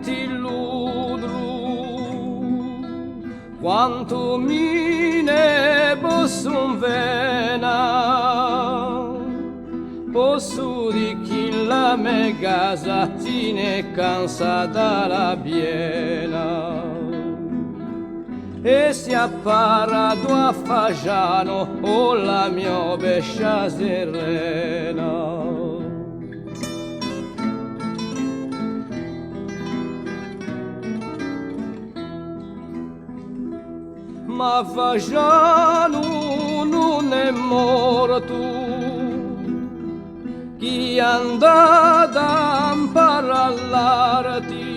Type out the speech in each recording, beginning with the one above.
ti ludru quanto mi ne posso vena posso di chi la me casa ti ne cansa dalla piena e si appara a Fagiano o la mia bescia serena. Ma Fagiano non è morto, chi è andato a impararti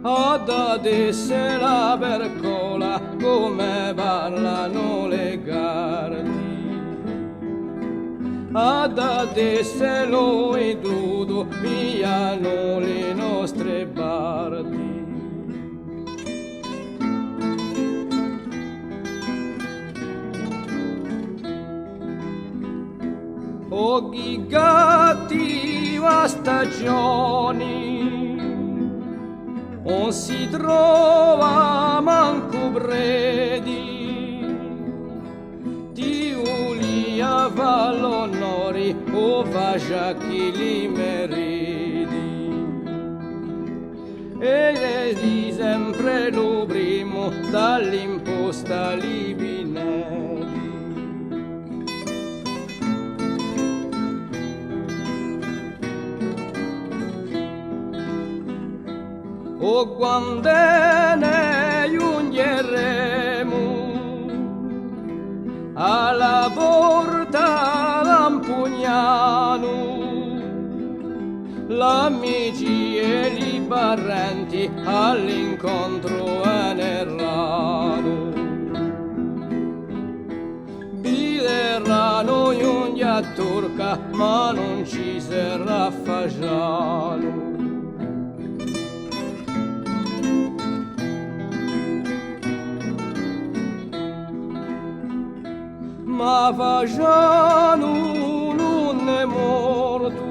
ad adesso la percola come parlano le gardi ad adesso noi tutto piano le nostre bardi. O cattiva stagioni non si trova manco predi ti ulia va l'onori o faccia chi li meriti e di sempre lo primo dall'imposta li vineti. O quando ne giungeremo alla porta d'Ampugnano, l'amici e i parenti all'incontro veneranno. Bideranno giungia turca ma non ci sarà Fagiano. Ma Fagiano non è morto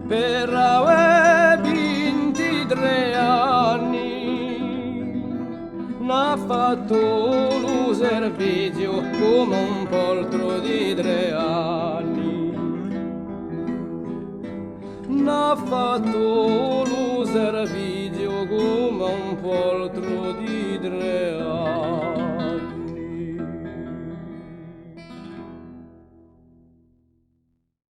per aver 23 anni, n'ha fatto lo servizio come un poltro di 3 anni, n'ha fatto lo servizio come un poltro di 3 anni.